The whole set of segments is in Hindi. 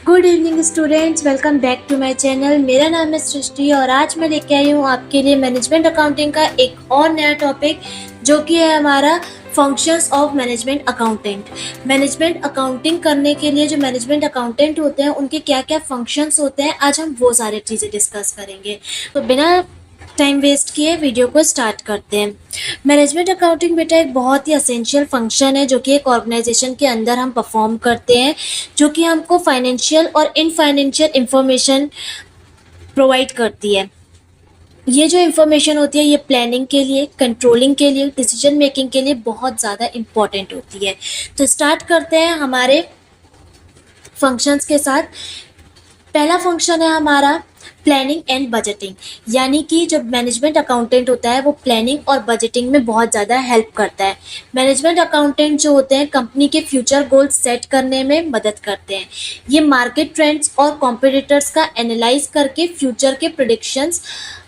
Good evening students, welcome back to my channel. मेरा नाम है सृष्टि और आज मैं लेके आई हूँ आपके लिए मैनेजमेंट अकाउंटिंग का एक और नया टॉपिक, जो कि है हमारा functions of management accountant. Management accounting करने के लिए जो मैनेजमेंट अकाउंटेंट होते हैं उनके क्या क्या फंक्शंस होते हैं, आज हम वो सारी चीज़ें डिस्कस करेंगे। तो बिना टाइम वेस्ट किए वीडियो को स्टार्ट करते हैं। मैनेजमेंट अकाउंटिंग बेटा एक बहुत ही असेंशियल फंक्शन है जो कि एक ऑर्गेनाइजेशन के अंदर हम परफॉर्म करते हैं, जो कि हमको फाइनेंशियल और इनफाइनेंशियल इंफॉर्मेशन प्रोवाइड करती है। ये जो इन्फॉर्मेशन होती है ये प्लानिंग के लिए, कंट्रोलिंग के लिए, डिसीजन मेकिंग के लिए बहुत ज़्यादा इम्पॉर्टेंट होती है। तो स्टार्ट करते हैं हमारे फंक्शंस के साथ। पहला फंक्शन है हमारा प्लानिंग एंड बजटिंग, यानी कि जब मैनेजमेंट अकाउंटेंट होता है वो प्लानिंग और बजटिंग में बहुत ज़्यादा हेल्प करता है। मैनेजमेंट अकाउंटेंट जो होते हैं कंपनी के फ्यूचर गोल्स सेट करने में मदद करते हैं। ये मार्केट ट्रेंड्स और कॉम्पिटिटर्स का एनालाइज करके फ्यूचर के प्रेडिक्शंस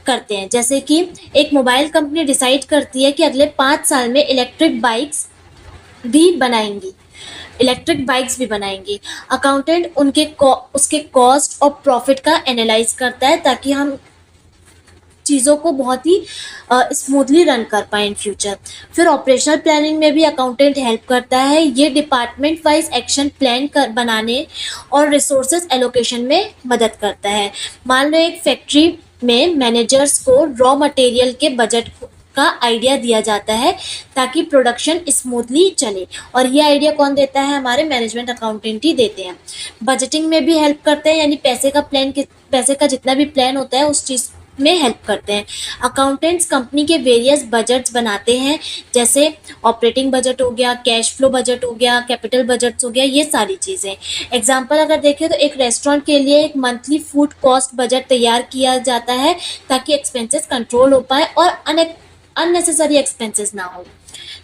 करते हैं। जैसे कि एक मोबाइल कंपनी डिसाइड करती है कि अगले 5 साल में इलेक्ट्रिक बाइक्स भी बनाएंगी। अकाउंटेंट उसके कॉस्ट और प्रॉफिट का एनालाइज करता है ताकि हम चीज़ों को बहुत ही स्मूथली रन कर पाए इन फ्यूचर। फिर ऑपरेशनल प्लानिंग में भी अकाउंटेंट हेल्प करता है। ये डिपार्टमेंट वाइज एक्शन प्लान बनाने और रिसोर्सेज एलोकेशन में मदद करता है। मान लो एक फैक्ट्री में मैनेजर्स को रॉ मटेरियल के बजट का आइडिया दिया जाता है ताकि प्रोडक्शन स्मूथली चले, और ये आइडिया कौन देता है? हमारे मैनेजमेंट अकाउंटेंट ही देते हैं। बजटिंग में भी हेल्प करते हैं, यानी पैसे का जितना भी प्लान होता है उस चीज़ में हेल्प करते हैं। अकाउंटेंट्स कंपनी के वेरियस बजट्स बनाते हैं, जैसे ऑपरेटिंग बजट हो गया, कैश फ्लो बजट हो गया, कैपिटल बजट्स हो गया, ये सारी चीज़ें। एग्जांपल अगर देखें तो एक रेस्टोरेंट के लिए एक मंथली फूड कॉस्ट बजट तैयार किया जाता है ताकि एक्सपेंसेस कंट्रोल हो पाए और अननेसेसरी एक्सपेंसेस ना हो।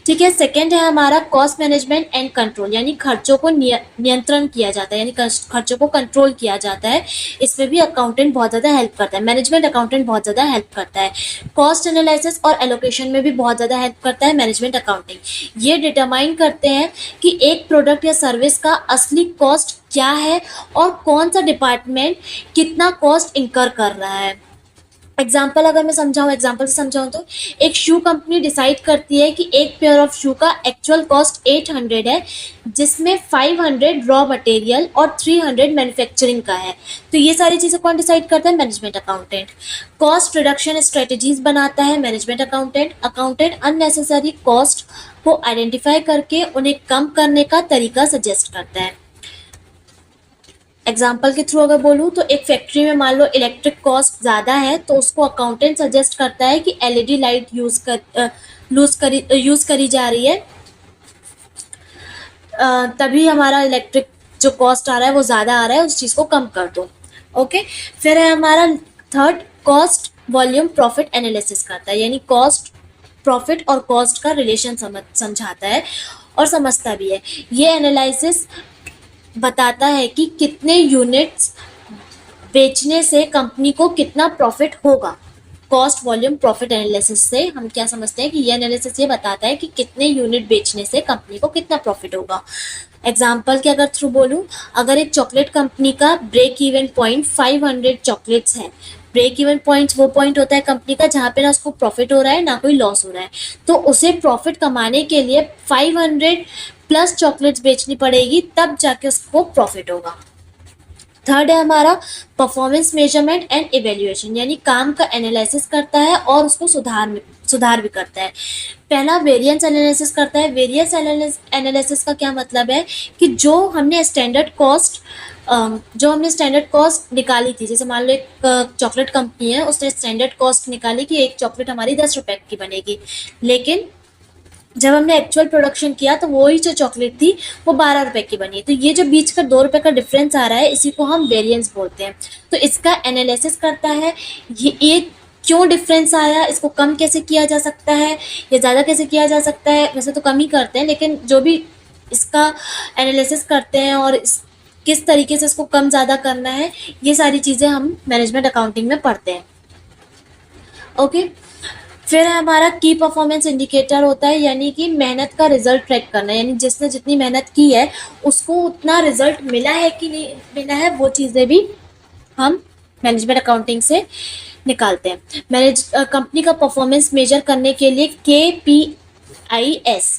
ठीक है। सेकेंड है हमारा कॉस्ट मैनेजमेंट एंड कंट्रोल, यानी खर्चों को नियंत्रण किया जाता है, यानी खर्चों को कंट्रोल किया जाता है। इसमें भी अकाउंटेंट बहुत ज़्यादा हेल्प करता है, मैनेजमेंट अकाउंटेंट बहुत ज़्यादा हेल्प करता है। कॉस्ट एनालिसिस और एलोकेशन में भी बहुत ज़्यादा हेल्प करता है मैनेजमेंट अकाउंटिंग। ये डिटरमाइन करते हैं कि एक प्रोडक्ट या सर्विस का असली कॉस्ट क्या है और कौन सा डिपार्टमेंट कितना कॉस्ट इंकर कर रहा है। एग्जाम्पल से समझाऊँ तो एक शू कंपनी डिसाइड करती है कि एक पेयर ऑफ शू का एक्चुअल कॉस्ट 800 है, जिसमें 500 रॉ मटेरियल और 300 मैन्युफैक्चरिंग का है। तो ये सारी चीज़ें कौन डिसाइड करता है? Management accountant. Cost reduction strategies बनाता है management accountant. Accountant unnecessary cost को आइडेंटिफाई करके उन्हें कम करने का तरीका सजेस्ट करता है। एग्जाम्पल के थ्रू अगर बोलूँ तो एक फैक्ट्री में मान लो इलेक्ट्रिक कॉस्ट ज़्यादा है, तो उसको अकाउंटेंट सजेस्ट करता है कि एलईडी लाइट यूज़ करी जा रही है, तभी हमारा इलेक्ट्रिक जो कॉस्ट आ रहा है वो ज़्यादा आ रहा है, उस चीज़ को कम कर दो। ओके। फिर है हमारा third, cost volume profit analysis करता है, यानी कॉस्ट प्रॉफिट और कॉस्ट का रिलेशन समझाता है और समझता भी है। ये एनालिसिस बताता है कि कितने यूनिट्स बेचने से कंपनी को कितना प्रॉफिट होगा। कॉस्ट वॉल्यूम प्रॉफिट एनालिसिस से हम क्या समझते हैं कि ये एनालिसिस ये बताता है कि कितने यूनिट बेचने से कंपनी को कितना प्रॉफिट होगा। एग्जाम्पल के अगर थ्रू बोलूँ, अगर एक चॉकलेट कंपनी का ब्रेक इवन पॉइंट 500 चॉकलेट्स है। ब्रेक इवन पॉइंट्स वो पॉइंट होता है कंपनी का जहाँ पे ना उसको प्रॉफिट हो रहा है ना कोई लॉस हो रहा है, तो उसे प्रॉफिट कमाने के लिए 500 प्लस चॉकलेट्स बेचनी पड़ेगी, तब जाके उसको प्रॉफिट होगा। थर्ड है हमारा परफॉर्मेंस मेजरमेंट एंड इवेल्युएशन, यानी काम का एनालिसिस करता है और उसको सुधार भी करता है। पहला वेरिएंस एनालिसिस करता है। वेरिएंस एनालिसिस का क्या मतलब है कि जो हमने स्टैंडर्ड कॉस्ट निकाली थी, जैसे मान लो एक चॉकलेट कंपनी है, उसने स्टैंडर्ड कॉस्ट निकाली कि एक चॉकलेट हमारी 10 रुपए की बनेगी, लेकिन जब हमने एक्चुअल प्रोडक्शन किया तो वही जो चॉकलेट थी वो 12 रुपए की बनी। तो ये जो बीच का 2 रुपए का डिफरेंस आ रहा है, इसी को हम वेरिएंस बोलते हैं। तो इसका एनालिसिस करता है ये क्यों डिफरेंस आया, इसको कम कैसे किया जा सकता है या ज़्यादा कैसे किया जा सकता है। वैसे तो कम ही करते हैं, लेकिन जो भी इसका एनालिसिस करते हैं और किस तरीके से इसको कम ज़्यादा करना है, ये सारी चीज़ें हम मैनेजमेंट अकाउंटिंग में पढ़ते हैं। ओके। फिर है हमारा की परफॉर्मेंस इंडिकेटर होता है, यानी कि मेहनत का रिजल्ट ट्रैक करना, यानी जिसने जितनी मेहनत की है उसको उतना रिजल्ट मिला है कि नहीं मिला है, वो चीज़ें भी हम मैनेजमेंट अकाउंटिंग से निकालते हैं। कंपनी का परफॉर्मेंस मेजर करने के लिए KPIs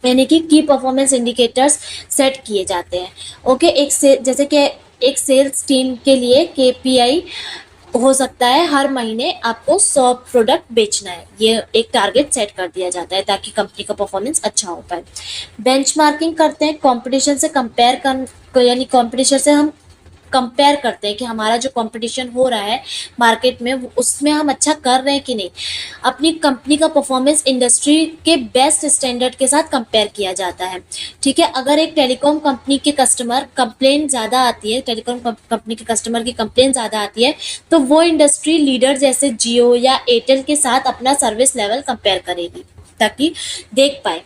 यानी कि की परफॉर्मेंस इंडिकेटर्स सेट किए जाते हैं। ओके, जैसे कि एक सेल्स टीम के लिए KPI हो सकता है हर महीने आपको 100 प्रोडक्ट बेचना है, ये एक टारगेट सेट कर दिया जाता है ताकि कंपनी का परफॉर्मेंस अच्छा हो पाए। बेंचमार्किंग करते हैं, कंपटीशन से कंपेयर कर, यानी कंपटीशन से हम कंपेयर करते हैं कि हमारा जो कंपटीशन हो रहा है मार्केट में उसमें हम अच्छा कर रहे हैं कि नहीं। अपनी कंपनी का परफॉर्मेंस इंडस्ट्री के बेस्ट स्टैंडर्ड के साथ कंपेयर किया जाता है। ठीक है, अगर एक टेलीकॉम कंपनी के कस्टमर कंप्लेन ज़्यादा आती है, टेलीकॉम कंपनी के कस्टमर की कंप्लेन ज़्यादा आती है, तो वो इंडस्ट्री लीडर जैसे जियो या एयरटेल के साथ अपना सर्विस लेवल कंपेयर करेगी ताकि देख पाए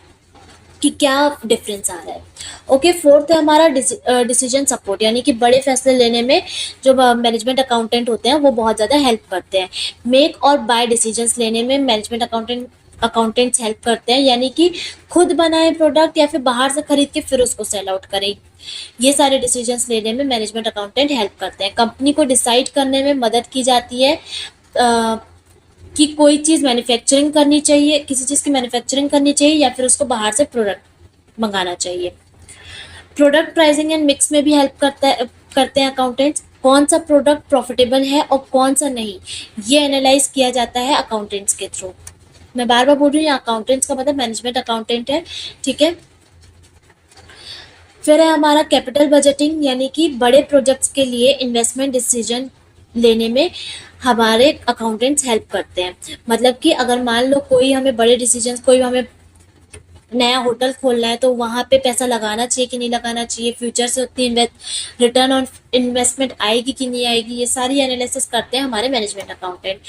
कि क्या डिफरेंस आ रहा है। ओके, फोर्थ है हमारा डिसीजन सपोर्ट, यानी कि बड़े फैसले लेने में जो मैनेजमेंट अकाउंटेंट होते हैं वो बहुत ज़्यादा हेल्प करते हैं। मेक और बाय डिसीजंस लेने में मैनेजमेंट अकाउंटेंट्स हेल्प करते हैं, यानी कि खुद बनाए प्रोडक्ट या फिर बाहर से खरीद के फिर उसको सेल आउट करें। ये सारे डिसीजंस लेने में मैनेजमेंट अकाउंटेंट हेल्प करते हैं। कंपनी को डिसाइड करने में मदद की जाती है कि कोई चीज़ मैन्युफैक्चरिंग करनी चाहिए, किसी चीज़ की मैन्युफैक्चरिंग करनी चाहिए या फिर उसको बाहर से प्रोडक्ट मंगाना चाहिए। प्रोडक्ट प्राइसिंग एंड मिक्स में भी हेल्प करते हैं अकाउंटेंट्स। कौन सा प्रोडक्ट प्रॉफिटेबल है और कौन सा नहीं, ये एनालाइज किया जाता है अकाउंटेंट्स के थ्रू। मैं बार बार बोल रही हूँ, अकाउंटेंट्स का मतलब मैनेजमेंट अकाउंटेंट है। ठीक है, फिर है हमारा कैपिटल बजटिंग, यानी कि बड़े प्रोजेक्ट्स के लिए इन्वेस्टमेंट डिसीजन लेने में हमारे अकाउंटेंट्स हेल्प करते हैं। मतलब कि अगर मान लो कोई हमें बड़े डिसीजन, कोई हमें नया होटल खोलना है तो वहाँ पे पैसा लगाना चाहिए कि नहीं लगाना चाहिए, फ्यूचर से उतनी रिटर्न ऑन इन्वेस्टमेंट आएगी कि नहीं आएगी, ये सारी एनालिसिस करते हैं हमारे मैनेजमेंट अकाउंटेंट।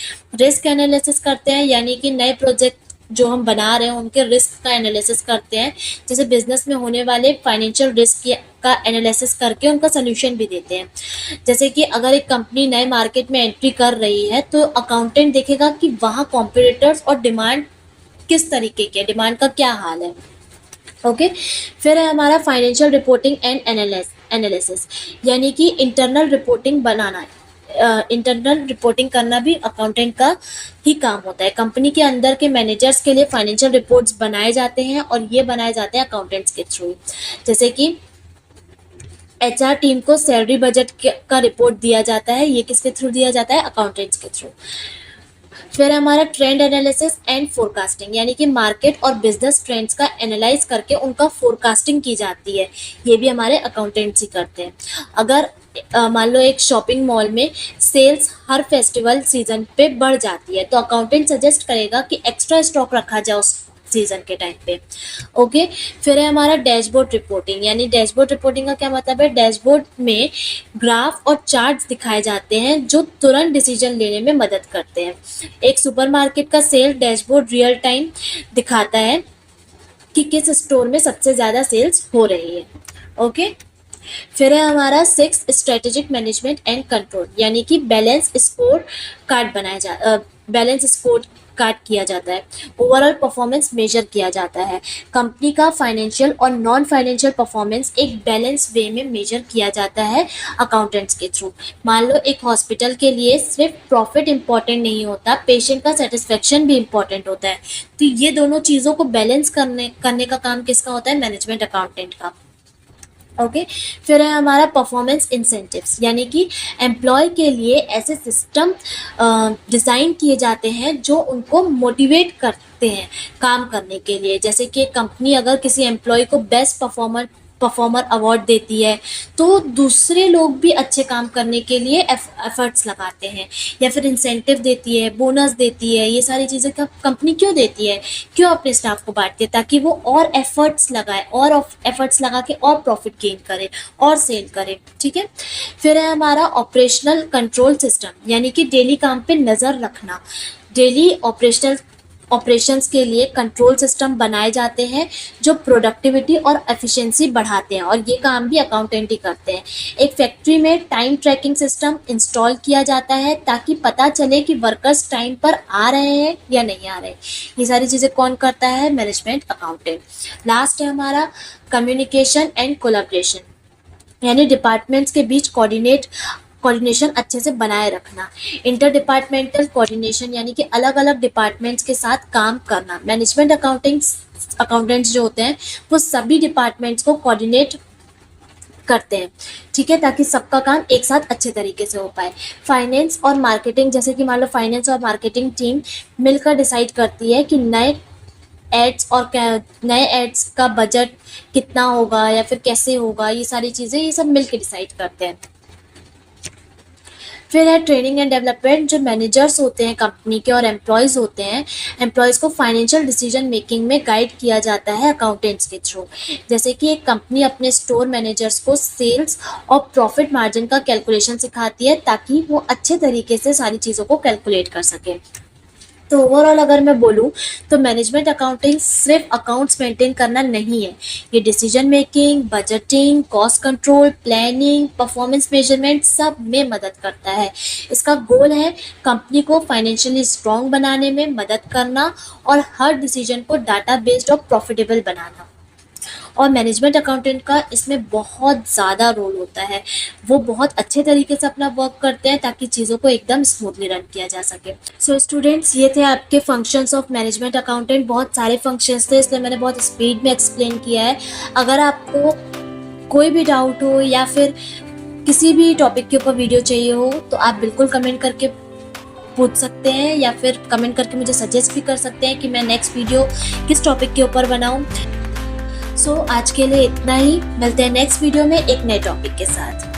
रिस्क एनालिसिस करते हैं, यानी कि नए प्रोजेक्ट जो हम बना रहे हैं उनके रिस्क का एनालिसिस करते हैं। जैसे बिजनेस में होने वाले फाइनेंशियल रिस्क का एनालिसिस करके उनका सोल्यूशन भी देते हैं। जैसे कि अगर एक कंपनी नए मार्केट में एंट्री कर रही है तो अकाउंटेंट देखेगा कि वहाँ कॉम्पिटिटर्स और डिमांड किस तरीके की है, डिमांड का क्या हाल है। ओके, फिर है हमारा फाइनेंशियल रिपोर्टिंग एंड एनालिसिस, यानी कि इंटरनल रिपोर्टिंग बनाना है। इंटरनल रिपोर्टिंग करना भी अकाउंटेंट का ही काम होता है। कंपनी के अंदर के मैनेजर्स के लिए फाइनेंशियल रिपोर्ट्स बनाए जाते हैं और ये बनाए जाते हैं अकाउंटेंट्स के थ्रू। जैसे कि HR टीम को सैलरी बजट का रिपोर्ट दिया जाता है, ये किसके थ्रू दिया जाता है, अकाउंटेंट्स के थ्रू। फिर हमारा ट्रेंड एनालिसिस एंड फोरकास्टिंग, यानी कि मार्केट और बिजनेस ट्रेंड्स का एनालाइज करके उनका फोरकास्टिंग की जाती है, ये भी हमारे अकाउंटेंट्स ही करते हैं। अगर मान लो एक शॉपिंग मॉल में सेल्स हर फेस्टिवल सीजन पे बढ़ जाती है तो अकाउंटेंट सजेस्ट करेगा कि एक्स्ट्रा स्टॉक रखा जाए उस सीजन के टाइम पे। ओके, फिर है हमारा डैशबोर्ड रिपोर्टिंग, यानी डैशबोर्ड रिपोर्टिंग का क्या मतलब है, डैशबोर्ड में ग्राफ और चार्ट्स दिखाए जाते हैं जो तुरंत डिसीजन लेने में मदद करते हैं। एक सुपरमार्केट का सेल डैशबोर्ड रियल टाइम दिखाता है कि किस स्टोर में सबसे ज़्यादा सेल्स हो रही है। ओके, फिर है हमारा 6 स्ट्रेटेजिक मैनेजमेंट एंड कंट्रोल, यानी कि बैलेंस स्कोर कार्ड किया जाता है। ओवरऑल परफॉर्मेंस मेजर किया जाता है। कंपनी का फाइनेंशियल और नॉन फाइनेंशियल परफॉर्मेंस एक बैलेंस वे में मेजर किया जाता है अकाउंटेंट्स के थ्रू। मान लो एक हॉस्पिटल के लिए सिर्फ प्रॉफिट इंपॉर्टेंट नहीं होता, पेशेंट का सेटिस्फेक्शन भी इंपॉर्टेंट होता है। तो ये दोनों चीज़ों को बैलेंस करने का काम किसका होता है, मैनेजमेंट अकाउंटेंट का। ओके, फिर है हमारा परफॉर्मेंस इंसेंटिव्स, यानी कि एम्प्लॉय के लिए ऐसे सिस्टम डिज़ाइन किए जाते हैं जो उनको मोटिवेट करते हैं काम करने के लिए। जैसे कि कंपनी अगर किसी एम्प्लॉय को बेस्ट परफॉर्मर अवार्ड देती है तो दूसरे लोग भी अच्छे काम करने के लिए एफर्ट्स लगाते हैं, या फिर इंसेंटिव देती है, बोनस देती है। ये सारी चीज़ें कंपनी क्यों देती है, क्यों अपने स्टाफ को बांटती है, ताकि वो और एफर्ट्स लगाए, और एफर्ट्स लगा के और प्रॉफिट गेन करे और सेल करे। ठीक है, फिर है हमारा ऑपरेशनल कंट्रोल सिस्टम, यानी कि डेली काम पे नज़र रखना। डेली ऑपरेशंस के लिए कंट्रोल सिस्टम बनाए जाते हैं जो प्रोडक्टिविटी और एफिशिएंसी बढ़ाते हैं, और ये काम भी अकाउंटेंट ही करते हैं। एक फैक्ट्री में टाइम ट्रैकिंग सिस्टम इंस्टॉल किया जाता है ताकि पता चले कि वर्कर्स टाइम पर आ रहे हैं या नहीं आ रहे। ये सारी चीज़ें कौन करता है? Management accountant. लास्ट है हमारा कम्युनिकेशन एंड कोलैबोरेशन, यानी डिपार्टमेंट्स के बीच कोऑर्डिनेशन अच्छे से बनाए रखना। इंटर डिपार्टमेंटल कोऑर्डिनेशन, यानी कि अलग अलग डिपार्टमेंट्स के साथ काम करना। मैनेजमेंट अकाउंटेंट्स जो होते हैं वो सभी डिपार्टमेंट्स को कोऑर्डिनेट करते हैं, ठीक है, ताकि सबका काम एक साथ अच्छे तरीके से हो पाए। फाइनेंस और मार्केटिंग, जैसे कि मान लो फाइनेंस और मार्केटिंग टीम मिलकर डिसाइड करती है कि नए एड्स का बजट कितना होगा या फिर कैसे होगा, ये सारी चीज़ें ये सब मिलकर डिसाइड करते हैं। फिर है ट्रेनिंग एंड डेवलपमेंट, जो मैनेजर्स होते हैं कंपनी के और एम्प्लॉयज़ होते हैं, एम्प्लॉयज़ को फाइनेंशियल डिसीजन मेकिंग में गाइड किया जाता है अकाउंटेंट्स के थ्रू। जैसे कि एक कंपनी अपने स्टोर मैनेजर्स को सेल्स और प्रॉफिट मार्जिन का कैलकुलेशन सिखाती है ताकि वो अच्छे तरीके से सारी चीज़ों को कैलकुलेट कर सकें। तो ओवरऑल अगर मैं बोलूँ तो मैनेजमेंट अकाउंटिंग सिर्फ अकाउंट्स मेंटेन करना नहीं है, ये decision making, budgeting, cost control, planning, performance measurement सब में मदद करता है। इसका गोल है कंपनी को फाइनेंशियली स्ट्रॉन्ग बनाने में मदद करना और हर डिसीजन को डाटा बेस्ड और प्रॉफिटेबल बनाना। और मैनेजमेंट अकाउंटेंट का इसमें बहुत ज़्यादा रोल होता है, वो बहुत अच्छे तरीके से अपना वर्क करते हैं ताकि चीज़ों को एकदम स्मूथली रन किया जा सके। सो स्टूडेंट्स, ये थे आपके फंक्शंस ऑफ मैनेजमेंट अकाउंटेंट। बहुत सारे फंक्शंस थे, इसलिए मैंने बहुत स्पीड में एक्सप्लेन किया है। अगर आपको कोई भी डाउट हो या फिर किसी भी टॉपिक के ऊपर वीडियो चाहिए हो तो आप बिल्कुल कमेंट करके पूछ सकते हैं, या फिर कमेंट करके मुझे सजेस्ट भी कर सकते हैं कि मैं नेक्स्ट वीडियो किस टॉपिक के ऊपर बनाऊं। सो आज के लिए इतना ही, मिलते हैं नेक्स्ट वीडियो में एक नए टॉपिक के साथ।